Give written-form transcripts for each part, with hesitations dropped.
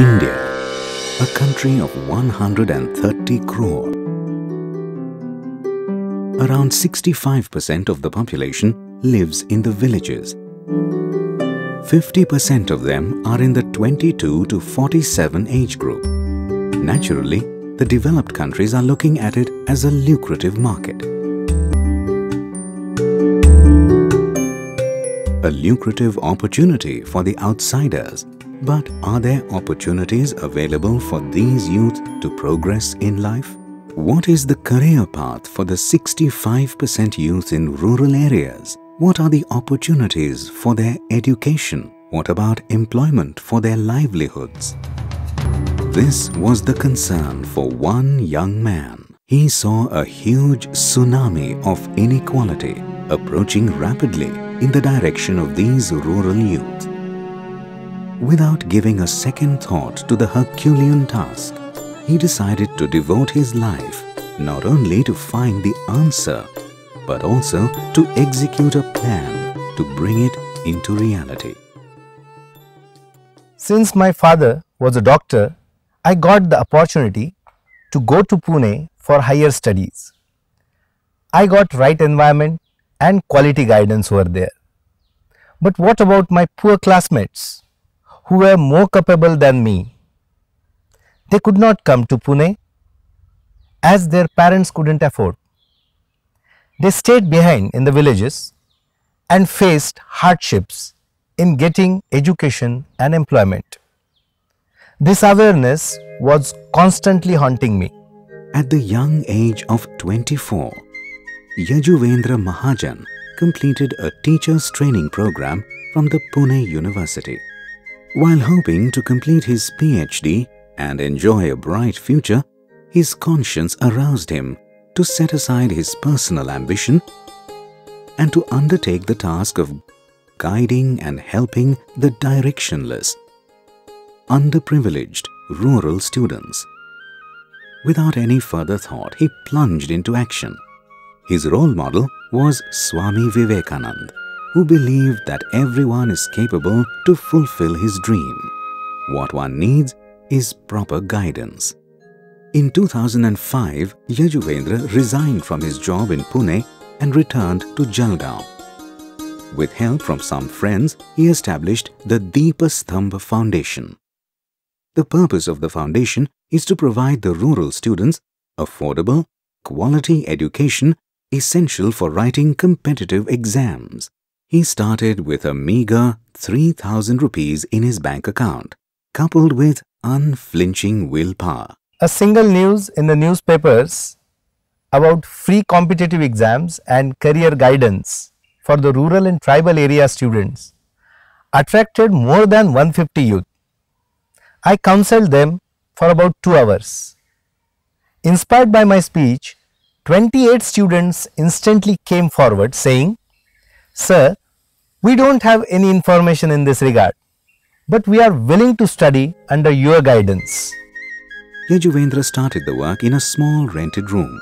India, a country of 130 crore. Around 65% of the population lives in the villages. 50% of them are in the 22 to 47 age group. Naturally, the developed countries are looking at it as a lucrative market. A lucrative opportunity for the outsiders. But are there opportunities available for these youth to progress in life? What is the career path for the 65% youth in rural areas? What are the opportunities for their education? What about employment for their livelihoods? This was the concern for one young man. He saw a huge tsunami of inequality approaching rapidly in the direction of these rural youth. Without giving a second thought to the Herculean task, he decided to devote his life not only to find the answer, but also to execute a plan to bring it into reality. Since my father was a doctor, I got the opportunity to go to Pune for higher studies. I got right environment and quality guidance over there. But what about my poor classmates who were more capable than me? They could not come to Pune as their parents couldn't afford. They stayed behind in the villages and faced hardships in getting education and employment. This awareness was constantly haunting me. At the young age of 24, Yajuvendra Mahajan completed a teacher's training program from the Pune University. While hoping to complete his PhD and enjoy a bright future, his conscience aroused him to set aside his personal ambition and to undertake the task of guiding and helping the directionless, underprivileged rural students. Without any further thought, he plunged into action. His role model was Swami Vivekananda, who believed that everyone is capable to fulfill his dream. What one needs is proper guidance. In 2005, Yajuvendra resigned from his job in Pune and returned to Jalgaon. With help from some friends, he established the Deepastambha Foundation. The purpose of the foundation is to provide the rural students affordable, quality education essential for writing competitive exams. He started with a meager 3,000 rupees in his bank account, coupled with unflinching willpower. A single news in the newspapers about free competitive exams and career guidance for the rural and tribal area students attracted more than 150 youth. I counseled them for about 2 hours. Inspired by my speech, 28 students instantly came forward saying, "Sir, we don't have any information in this regard, but we are willing to study under your guidance." Yajuvendra started the work in a small rented room.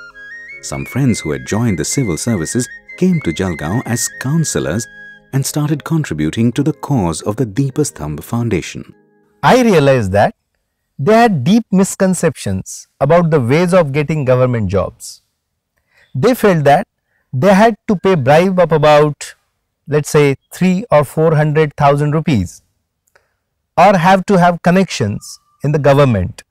Some friends who had joined the civil services came to Jalgaon as counselors and started contributing to the cause of the Deepastambha Foundation. I realized that they had deep misconceptions about the ways of getting government jobs. They felt that they had to pay bribe of about, let's say, 3 or 400,000 rupees, or have to have connections in the government,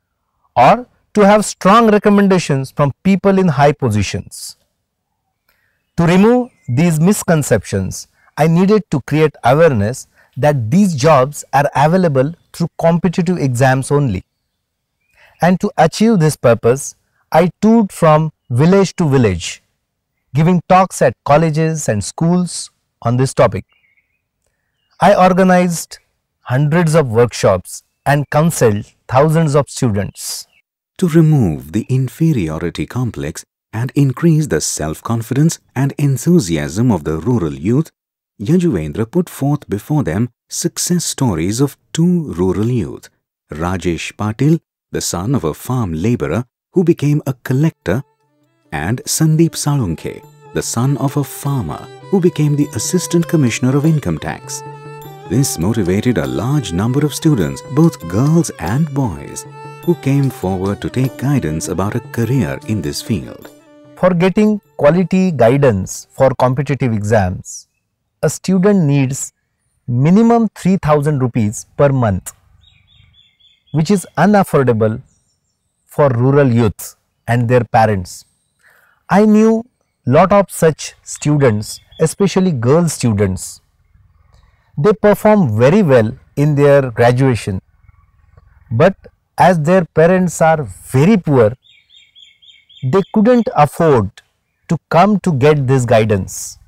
or to have strong recommendations from people in high positions. To remove these misconceptions, I needed to create awareness that these jobs are available through competitive exams only. And to achieve this purpose, I toured from village to village, giving talks at colleges and schools on this topic. I organized hundreds of workshops and counseled thousands of students. To remove the inferiority complex and increase the self-confidence and enthusiasm of the rural youth, Yajuvendra put forth before them success stories of 2 rural youth, Rajesh Patil, the son of a farm labourer who became a collector, and Sandeep Salunkhe, the son of a farmer who became the Assistant Commissioner of Income Tax. This motivated a large number of students, both girls and boys, who came forward to take guidance about a career in this field. For getting quality guidance for competitive exams, a student needs minimum 3,000 rupees per month, which is unaffordable for rural youth and their parents. I knew lot of such students, especially girl students. They perform very well in their graduation, but as their parents are very poor, they couldn't afford to come to get this guidance.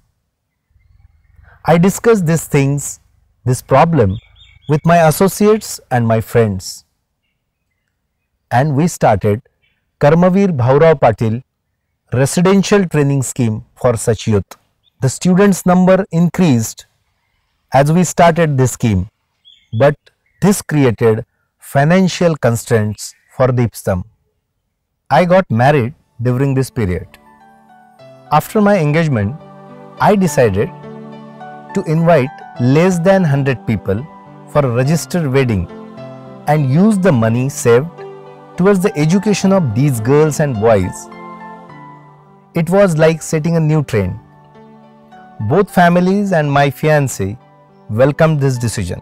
I discussed these things, this problem, with my associates and my friends, and we started Karmavir Bhaurao Patil residential training scheme for such youth. The students' number increased as we started this scheme, but this created financial constraints for Deepsthambh. I got married during this period. After my engagement, I decided to invite less than 100 people for a registered wedding and use the money saved towards the education of these girls and boys. It was like setting a new trend. Both families and my fiancé welcomed this decision.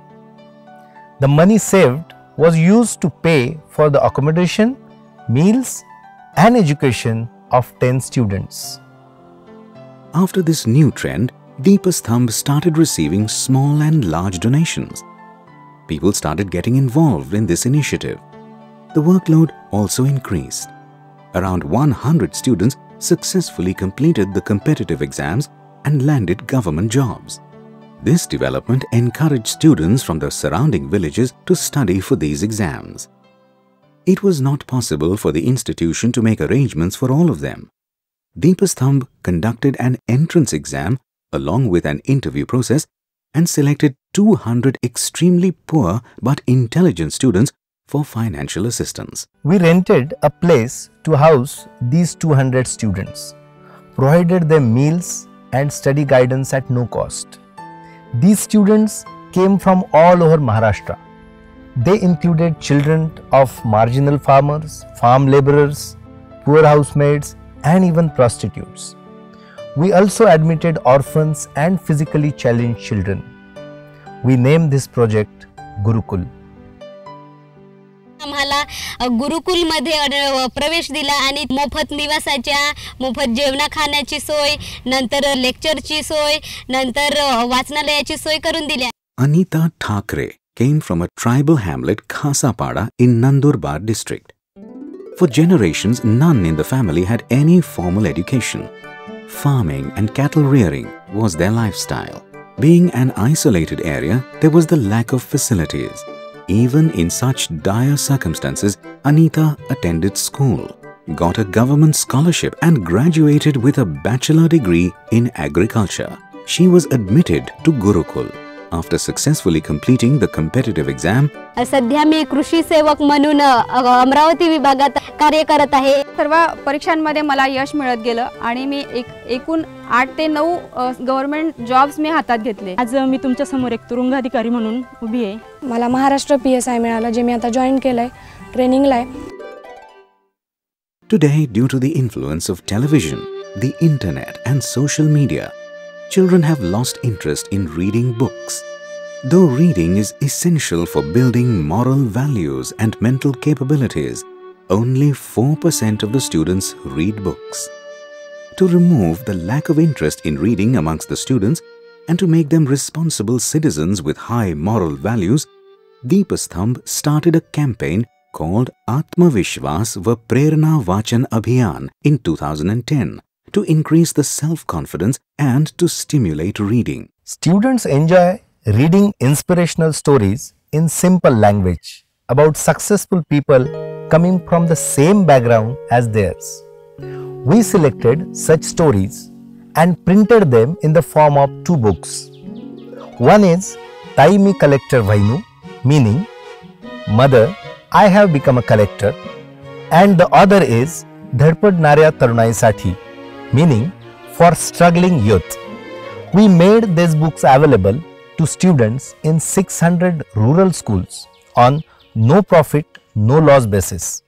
The money saved was used to pay for the accommodation, meals and education of 10 students. After this new trend, Deepsthambh started receiving small and large donations. People started getting involved in this initiative. The workload also increased. Around 100 students successfully completed the competitive exams and landed government jobs. This development encouraged students from the surrounding villages to study for these exams. It was not possible for the institution to make arrangements for all of them. Deepsthambh conducted an entrance exam along with an interview process and selected 200 extremely poor but intelligent students for financial assistance. We rented a place to house these 200 students, provided them meals and study guidance at no cost. These students came from all over Maharashtra. They included children of marginal farmers, farm laborers, poor housemaids, and even prostitutes. We also admitted orphans and physically challenged children. We named this project Gurukul. आम्हाला गुरुकुलमध्ये प्रवेश दिला आणि मोफत निवासाच्या, मोफत जेवण खाण्याची सोय, नंतर लेक्चरची सोय, नंतर वाचनालयाची सोय करून दिली. Anita Thakre came from a tribal hamlet Khasapada in Nandurbar district. For generations, none in the family had any formal education. Farming and cattle rearing was their lifestyle. Being an isolated area, there was the lack of facilities. Even in such dire circumstances, Anita attended school, got a government scholarship and graduated with a bachelor degree in agriculture. She was admitted to Gurukul. After successfully completing the competitive exam, सध्या मी कृषी सेवक म्हणून अमरावती विभागात कार्य करत आहे. सर्व परीक्षांमध्ये मला यश मिळत गेलं आणि मी एकूण 8 ते 9 गव्हर्नमेंट जॉब्स मी हातात घेतले. आज मी तुमच्या समोर एक तुरुंगाधिकारी म्हणून उभी आहे. मला महाराष्ट्र PSI मिळालं जे मी आता जॉइन केलंय, ट्रेनिंगला आहे. Today, due to the influence of television, the internet and social media, children have lost interest in reading books. Though reading is essential for building moral values and mental capabilities, only 4% of the students read books. To remove the lack of interest in reading amongst the students and to make them responsible citizens with high moral values, Deepsthambh started a campaign called Atmavishwas va Prerna Vachan Abhiyan in 2010 to increase the self-confidence and to stimulate reading. Students enjoy reading inspirational stories in simple language about successful people coming from the same background as theirs. We selected such stories and printed them in the form of 2 books. One is Tai Mi Collector Vainu, meaning Mother, I have become a collector, and the other is Dhadpadnarya Tarunaiसाठी, meaning for struggling youth. We made these books available to students in 600 rural schools on no profit, no loss basis.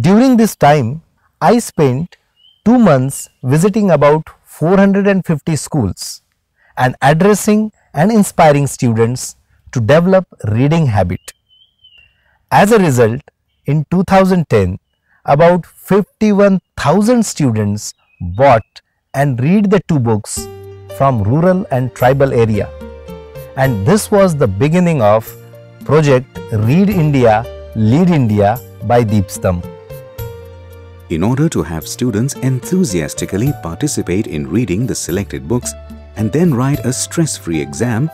During this time, I spent 2 months visiting about 450 schools and addressing and inspiring students to develop reading habit. As a result, in 2010, about 51,000 students bought and read the 2 books from rural and tribal area. And this was the beginning of Project Read India, Lead India by Deepstam. In order to have students enthusiastically participate in reading the selected books and then write a stress-free exam,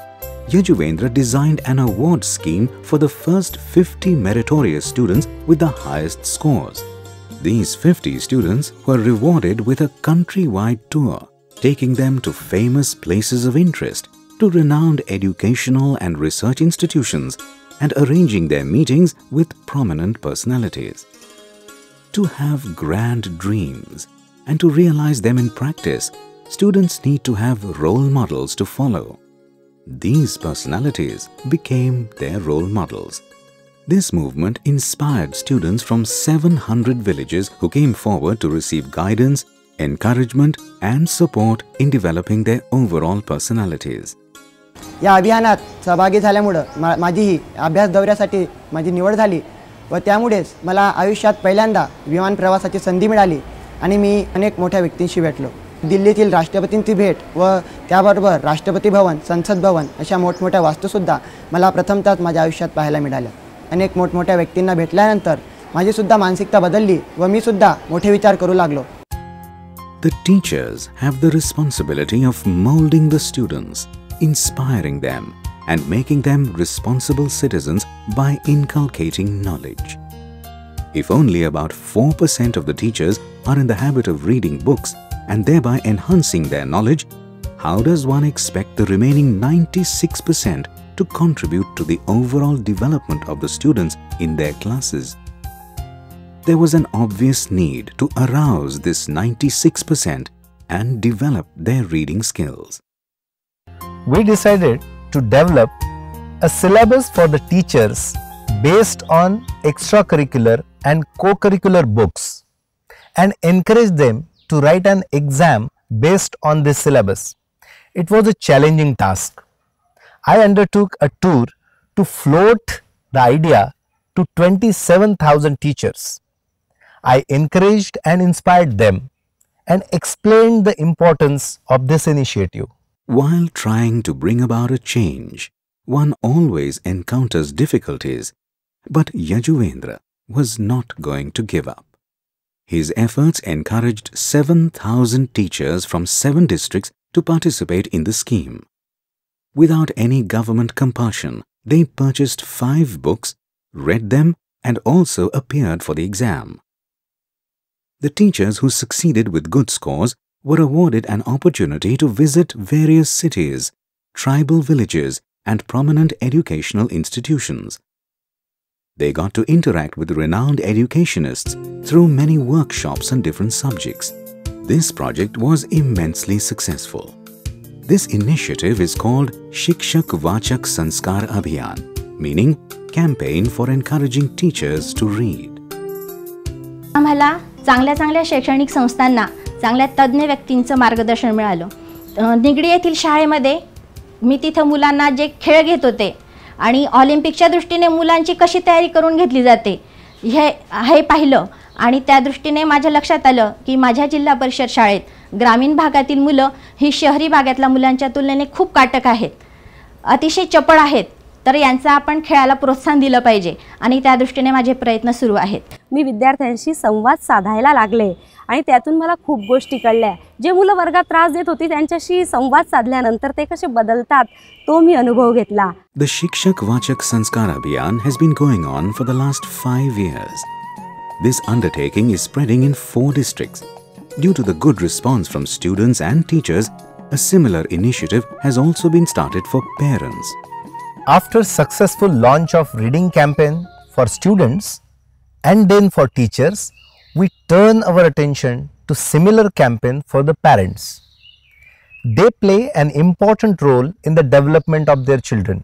Yajuvendra designed an award scheme for the first 50 meritorious students with the highest scores. These 50 students were rewarded with a country-wide tour, taking them to famous places of interest, to renowned educational and research institutions, and arranging their meetings with prominent personalities. To have grand dreams and to realize them in practice, students need to have role models to follow. These personalities became their role models. This movement inspired students from 700 villages who came forward to receive guidance, encouragement and support in developing their overall personalities. या अभियानात सहभागी झाल्यामुळे माझी ही अभ्यास दौऱ्यासाठी माझी निवड झाली व त्यामुळेच मला आयुष्यात पहिल्यांदा विमान प्रवासाची संधी मिळाली आणि मी अनेक मोठ्या व्यक्तींशी भेटलो. दिल्लीतील राष्ट्रपतींची भेट व त्याबरोबर राष्ट्रपती भवन, संसद भवन अशा मोठमोठ्या वास्तूसुद्धा मला प्रथमतः माझ्या आयुष्यात पाहायला मिळाल्या. अनेक मोठमोठ्या व्यक्तींना भेटल्यानंतर माझी सुद्धा मानसिकता बदलली व मी सुद्धा मोठे विचार करू लागलो. The teachers have the responsibility of molding the students, inspiring them and making them responsible citizens by inculcating knowledge. If only about 4% of the teachers are in the habit of reading books and thereby enhancing their knowledge, how does one expect the remaining 96% to contribute to the overall development of the students in their classes? There was an obvious need to arouse this 96% and develop their reading skills. We decided to develop a syllabus for the teachers based on extracurricular and co-curricular books and encourage them to write an exam based on this syllabus. It was a challenging task. I undertook a tour to float the idea to 27,000 teachers. I encouraged and inspired them and explained the importance of this initiative. While trying to bring about a change, one always encounters difficulties, but Yajuvendra was not going to give up. His efforts encouraged 7,000 teachers from 7 districts to participate in the scheme. Without any government compulsion, they purchased 5 books, read them and also appeared for the exam. The teachers who succeeded with good scores were awarded an opportunity to visit various cities, tribal villages and prominent educational institutions. They got to interact with renowned educationists through many workshops on different subjects. This project was immensely successful. This initiative is called Shikshak Vachak Sanskar Abhiyan, meaning Campaign for Encouraging Teachers to Read. आम्हाला चांगल्या शैक्षणिक संस्थांना चांगल्या तज्ञ व्यक्तींचं मार्गदर्शन मिळालं. निगडी येथील शाळेमध्ये मी तिथे मुलांना जे खेळ घेत होते आणि ऑलिम्पिकच्या दृष्टीने मुलांची कशी तयारी करून घेतली जाते हे पाहिलं आणि त्या दृष्टीने माझ्या लक्षात आलं की माझ्या जिल्हा परिषद शाळेत ग्रामीण भागातील मुलं ही शहरी भागातल्या मुलांच्या तुलनेने खूप काटक आहेत, अतिशय चपळ आहेत. तर यांचा आपण खेळाला प्रोत्साहन दिलं पाहिजे आणि त्या दृष्टीने माझे प्रयत्न सुरू आहेत. मी विद्यार्थ्यांशी संवाद साधायला लागले आणि त्यातून मला खूप गोष्टी कळल्या. जे मुलं वर्गात त्रास देत होती त्यांच्याशी संवाद साधल्यानंतर ते कसे बदलतात तो मी अनुभव घेतला. The Shikshak Vachak Sanskar Abhiyan has been going on for the last 5 years. This undertaking is spreading in 4 districts. Due to the good response from students and teachers, a similar initiative has also been started for parents. After successful launch of reading campaign for students and then for teachers, we turn our attention to similar campaign for the parents. they play an important role in the development of their children.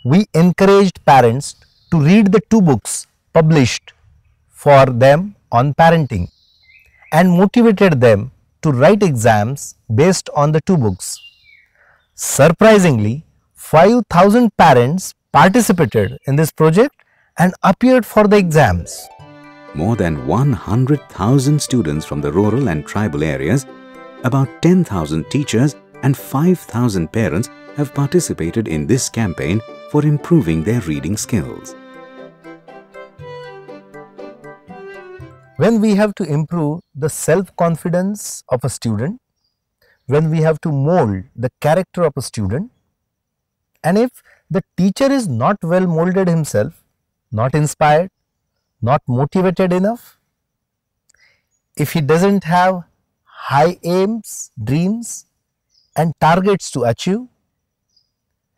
We encouraged parents to read the 2 books published for them on parenting and motivated them to write exams based on the 2 books. Surprisingly, 5,000 parents participated in this project and appeared for the exams. More than 100,000 students from the rural and tribal areas, about 10,000 teachers and 5,000 parents have participated in this campaign for improving their reading skills. When we have to improve the self-confidence of a student, when we have to mold the character of a student, and if the teacher is not well molded himself, not inspired, not motivated enough, if he doesn't have high aims, dreams and targets to achieve,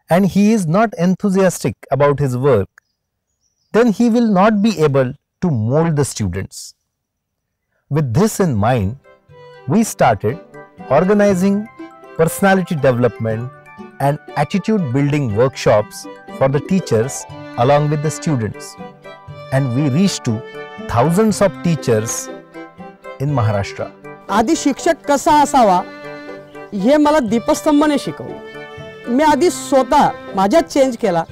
and he is not enthusiastic about his work, then he will not be able to mold the students. With this in mind, we started organizing personality development and attitude building workshops for the teachers along with the students, and we reached to thousands of teachers in Maharashtra. आधी शिक्षक कसा असावा हे मला दीपस्तंभने शिकवलं. मी आधी स्वतः माझ्यात change केला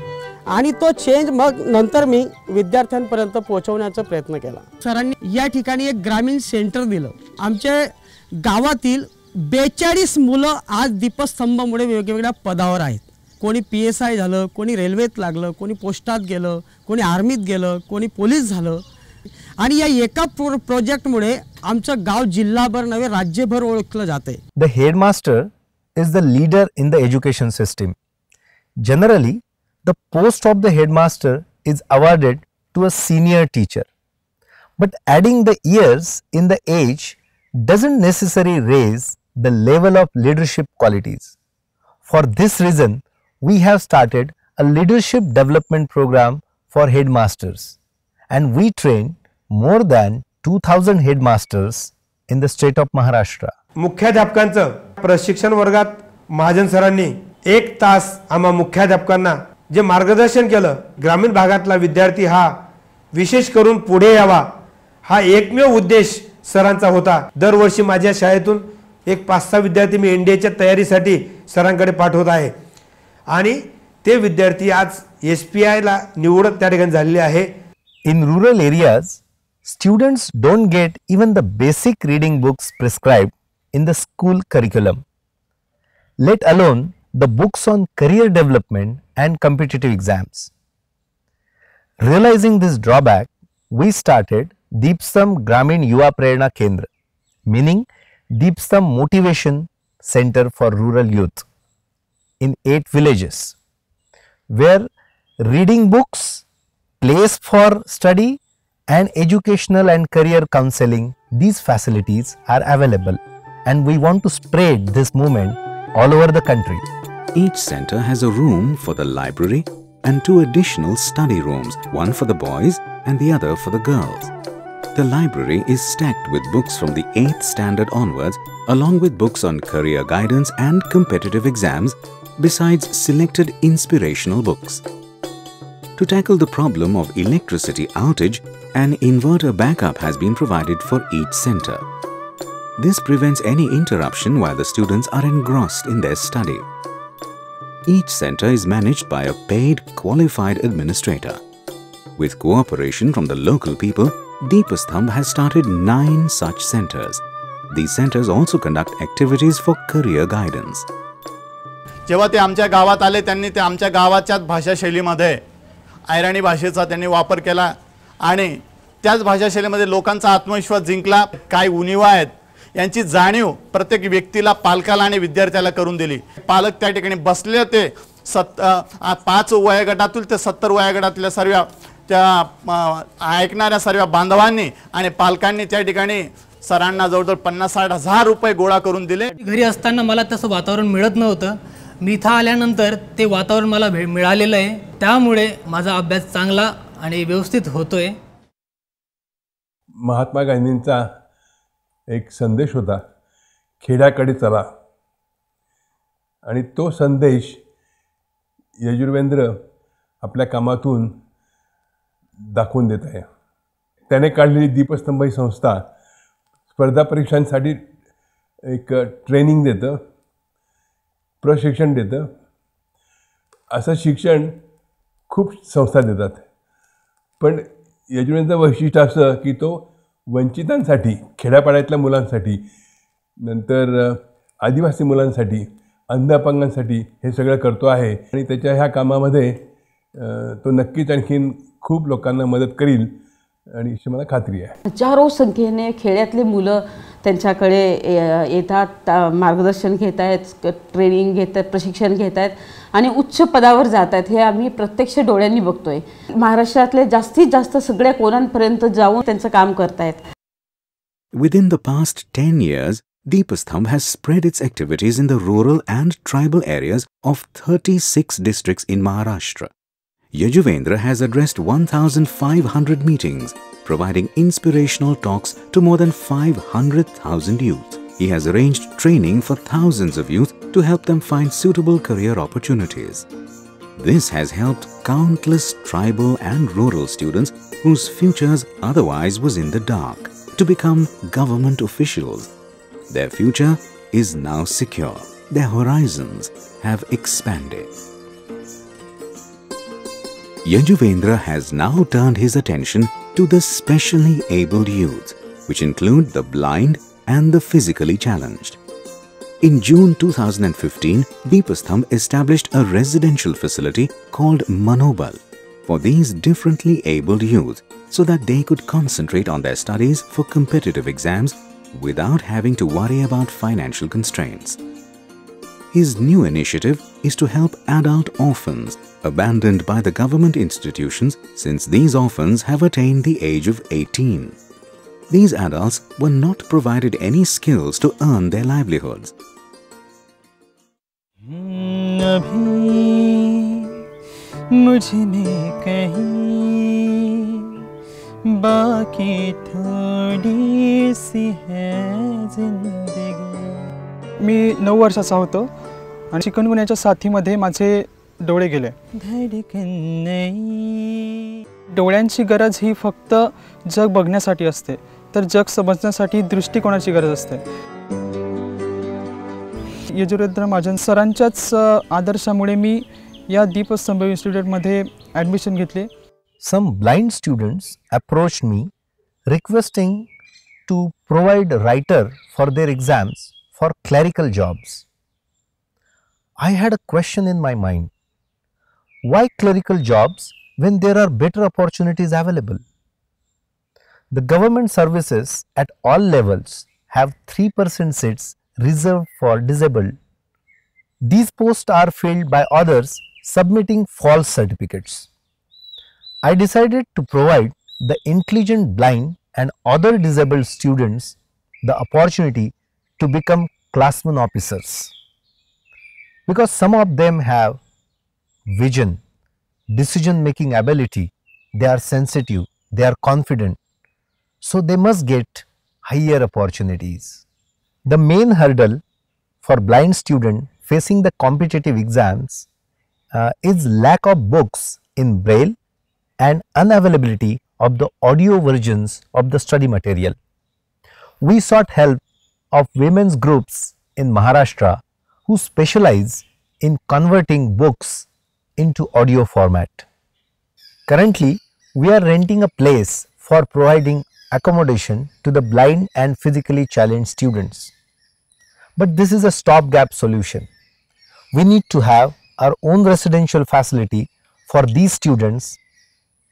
आणि तो चेंज मग नंतर मी विद्यार्थ्यांपर्यंत पोहोचवण्याचा प्रयत्न केला. सरांनी या ठिकाणी एक ग्रामीण सेंटर दिलं. आमच्या गावातील 42 मुलं आज दीपस्तंभामुळे वेगवेगळ्या पदावर आहेत. कोणी PSI झालं, कोणी रेल्वेत लागलं, कोणी पोस्टात गेलं, कोणी आर्मीत गेलं, कोणी पोलीस झालं. आणि या एका प्रोजेक्टमुळे आमचं गाव जिल्हाभर नव्हे राज्यभर ओळखलं जाते. The headmaster is the leader in the education system. Generally, the post of the headmaster is awarded to a senior teacher. But adding the years in the age doesn't necessarily raise the level of leadership qualities. For this reason, we have started a leadership development program for headmasters, and we train more than 2,000 headmasters in the state of Maharashtra. मुख्याध्यापकांचं प्रशिक्षण वर्गात महाजन सरांनी 1 तास आम्हा मुख्याध्यापकांना जे मार्गदर्शन केलं, ग्रामीण भागातला विद्यार्थी हा विशेष करून पुढे यावा हा एकमेव उद्देश सरांचा होता. दरवर्षी माझ्या शाळेतून एक 5-6 विद्यार्थी मी NDAच्या तयारीसाठी सरांकडे पाठवत आहे आणि ते विद्यार्थी आज SPI ला निवड त्या ठिकाणी झालेले आहे. In rural areas, students don't get even the basic reading books prescribed in the school curriculum, let alone the books on career development and competitive exams. Realizing this drawback, we started Deepstam Gramin Yuva Prerna Kendra, meaning Deepstam Motivation Center for Rural Youth in 8 villages, where reading books, place for study and educational and career counseling, these facilities are available, and we want to spread this movement all over the country. Each center has a room for the library and 2 additional study rooms, one for the boys and the other for the girls. The library is stacked with books from the 8th standard onwards, along with books on career guidance and competitive exams, besides selected inspirational books. To tackle the problem of electricity outage, an inverter backup has been provided for each center. This prevents any interruption while the students are engrossed in their study. Each center is managed by a paid, qualified administrator. With cooperation from the local people, Deepasthamb has started 9 such centers. These centers also conduct activities for career guidance. जेव्हा ते आमच्या गावात आले, त्यांनी ते आमच्या गावाच्याच भाषाशैलीमध्ये आयराणी भाषेचा त्यांनी वापर केला आणि त्याच भाषाशैलीमध्ये लोकांचा आत्मविश्वास जिंकला. काय उणिवा आहेत यांची जाणीव प्रत्येक व्यक्तीला, पालकाला आणि विद्यार्थ्याला करून दिली. पालक त्या ठिकाणी बसले होते. 5 वयोगटातील ते 70 वयोगटातल्या सर्व त्या ऐकणाऱ्या सर्व बांधवांनी आणि पालकांनी त्या ठिकाणी सरांना जवळजवळ 50-60 हजार रुपये गोळा करून दिले. घरी असताना मला तसं वातावरण मिळत नव्हतं. मी इथं आल्यानंतर ते वातावरण मला मिळालेलं आहे. त्यामुळे माझा अभ्यास चांगला आणि व्यवस्थित होतोय. महात्मा गांधींचा एक संदेश होता, खेड्याकडे चला आणि तो संदेश यजुर्वेंद्र आपल्या कामातून दाखवून देत आहे. त्याने काढलेली दीपस्तंभ ही संस्था स्पर्धा परीक्षांसाठी एक ट्रेनिंग देतं, प्रशिक्षण देतं. असं शिक्षण खूप संस्था देतात, पण यजुर्वेंद्रचं वैशिष्ट्य असं की तो वंचितांसाठी, खेड्यापाड्यातल्या मुलांसाठी, नंतर आदिवासी मुलांसाठी, अंध अपंगांसाठी हे सगळं करतो आहे. आणि त्याच्या ह्या कामामध्ये तो नक्कीच आणखीन खूप लोकांना मदत करील आणि अशी मला खात्री आहे. हजारो संख्येने खेड्यातले मुलं त्यांच्याकडे येतात, मार्गदर्शन घेत आहेत, ट्रेनिंग घेत आहेत, प्रशिक्षण घेत आहेत आणि उच्च पदावर जात आहेत. हे आम्ही प्रत्यक्ष डोळ्यांनी बघतोय. महाराष्ट्रातले जास्तीत जास्त सगळ्या कोणांपर्यंत जाऊन त्यांचं काम करतायत. Within the past 10 years, Deepasthamb has spread its activities in the rural and tribal areas of 36 districts in Maharashtra. Yajuvendra has addressed 1,500 meetings, providing inspirational talks to more than 500,000 youth. He has arranged training for thousands of youth to help them find suitable career opportunities. This has helped countless tribal and rural students whose futures otherwise was in the dark to become government officials. Their future is now secure. Their horizons have expanded. Yajuvendra has now turned his attention to the specially abled youth, which include the blind and the physically challenged. In June 2015, Deepasthamb established a residential facility called Manobal for these differently abled youth so that they could concentrate on their studies for competitive exams without having to worry about financial constraints. His new initiative is to help adult orphans abandoned by the government institutions since these orphans have attained the age of 18. These adults were not provided any skills to earn their livelihoods. मी 9 वर्षाचा होतो आणि चिकनगुन्याच्या साथीमध्ये माझे डोळे गेले. डोळ्यांची गरज ही फक्त जग बघण्यासाठी असते, तर जग समजण्यासाठी दृष्टिकोनाची गरज असते. यजुवेंद्र महाजन सरांच्याच आदर्शामुळे मी या दीपस्तंभ इन्स्टिट्यूटमध्ये ॲडमिशन घेतले. Some blind students approached me requesting to provide writer for their exams for clerical jobs. I had a question in my mind. Why clerical jobs when there are better opportunities available? The government services at all levels have 3% seats reserved for disabled. These posts are filled by others submitting false certificates. I decided to provide the intelligent blind and other disabled students the opportunity to become classroom officers. Because some of them have vision, decision-making ability, they are sensitive, they are confident, so they must get higher opportunities. The main hurdle for blind student facing the competitive exams is lack of books in Braille and unavailability of the audio versions of the study material. We sought help of women's groups in Maharashtra who specialize in converting books into audio format. Currently, we are renting a place for providing accommodation to the blind and physically challenged students. But this is a stopgap solution. We need to have our own residential facility for these students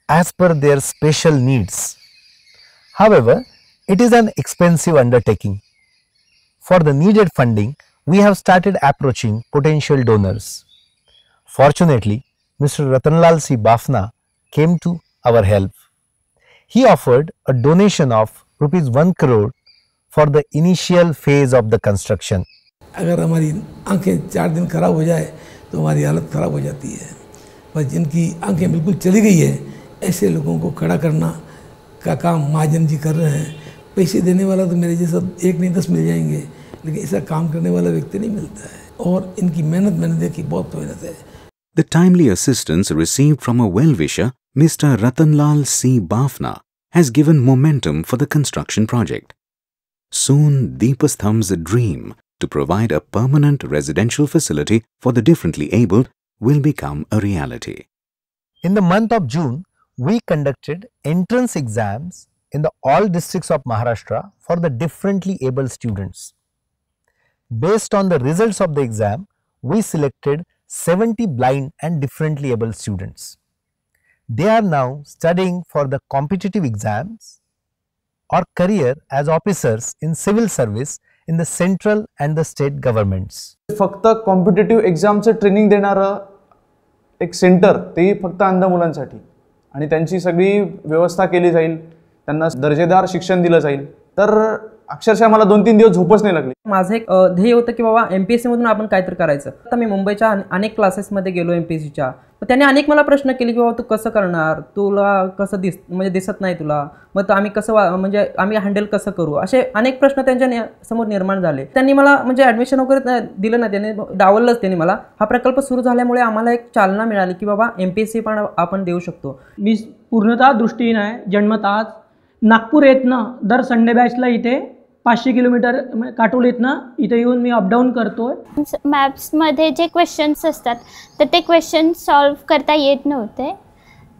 as per their special needs. However, it is an expensive undertaking. For the needed funding, we have started approaching potential donors. Fortunately, Mr. Ratanlal C. Bafna came to our help. He offered a donation of rupees 1 crore for the initial phase of the construction. अगर हमारी आंखें 4 दिन खराब हो जाए तो हमारी हालत ख़राब हो जाती है, पर जिनकी आंखें बिल्कुल चली गई है ऐसे लोगों को खड़ा करना का काम महाजन जी कर रहे हैं. पैसे देने वाला तो मेरे जैसा 1 नहीं 10 मिल जाएंगे, लेकिन ऐसा काम करने वाला व्यक्ति नहीं मिलता है. और इनकी मेहनत मैंने देखी, बहुत मेहनत है। The timely assistance received from a well-wisher, Mr. Ratanlal C. Bafna, has given momentum for the construction project. Soon, Deepastham's dream to provide a permanent residential facility for the differently abled will become a reality. In the month of June, we conducted entrance exams in the all districts of Maharashtra for the differently abled students. Based on the results of the exam, we selected 70 blind and differently abled students. They are now studying for the competitive exams or career as officers in civil service in the central and the state governments. फक्त competitive एक्झामचं training देणारं एक centre, तेही फक्त अंध मुलांसाठी, आणि त्यांची सगळी व्यवस्था केली जाईल, त्यांना दर्जेदार शिक्षण दिलं जाईल. तर अक्षरशः मला 2-3 दिवस झोपच नाही लागली. माझं एक ध्येय होतं की बाबा MPSC मधून आपण काहीतरी करायचं. आता मी मुंबईच्या अनेक क्लासेसमध्ये गेलो MPSCच्या, तर त्यांनी अनेक मला प्रश्न केले की बाबा तू कसं करणार, तुला कसं दिसत नाही तुला, मग तर आम्ही कसं म्हणजे आम्ही हँडल कसं करू, असे अनेक प्रश्न त्यांच्या समोर निर्माण झाले. त्यांनी मला म्हणजे ॲडमिशन वगैरे दिलं नाही, त्यांनी डावललंच. त्यांनी मला हा प्रकल्प सुरू झाल्यामुळे आम्हाला एक चालना मिळाली की बाबा MPSC पण आपण देऊ शकतो. मी पूर्णतः दृष्टीहीन आहे. जन्मतःच नागपूर येतनं दर संडे बॅचला इथे 500 किलोमीटर काटोलीतनं इथे येऊन मी अपडाऊन करतोय. मॅप्समध्ये जे क्वेश्चन्स असतात तर ते क्वेश्चन सॉल्व्ह करता येत नव्हते,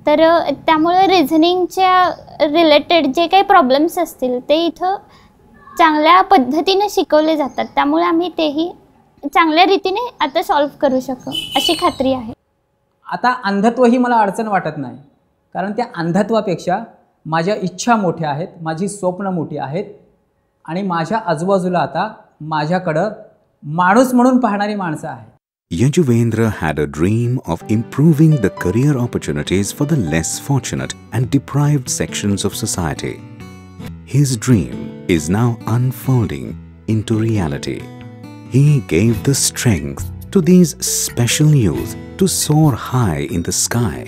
तर त्यामुळे रिझनिंगच्या रिलेटेड जे काही प्रॉब्लेम्स असतील ते इथं चांगल्या पद्धतीने शिकवले जातात. त्यामुळे आम्ही तेही चांगल्या रीतीने आता सॉल्व्ह करू शकू अशी खात्री आहे. आता अंधत्व ही मला अडचण वाटत नाही, कारण त्या अंधत्वापेक्षा माझ्या इच्छा मोठ्या आहेत, माझी स्वप्न मोठी आहेत, आणि माझ्या आजूबाजूला आता माझ्याकडं माणूस म्हणून पाहणारी माणसं आहेत. Yajuvendra had a dream of improving the career opportunities for the less fortunate and deprived sections of society. His dream is now unfolding into reality. He gave the strength to these special youth to soar high in the sky.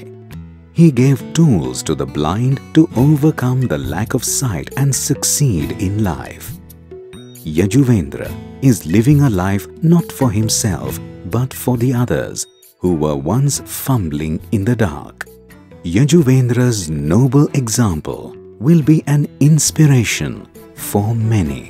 He gave tools to the blind to overcome the lack of sight and succeed in life. Yajuvendra is living a life not for himself but for the others who were once fumbling in the dark. Yajuvendra's noble example will be an inspiration for many.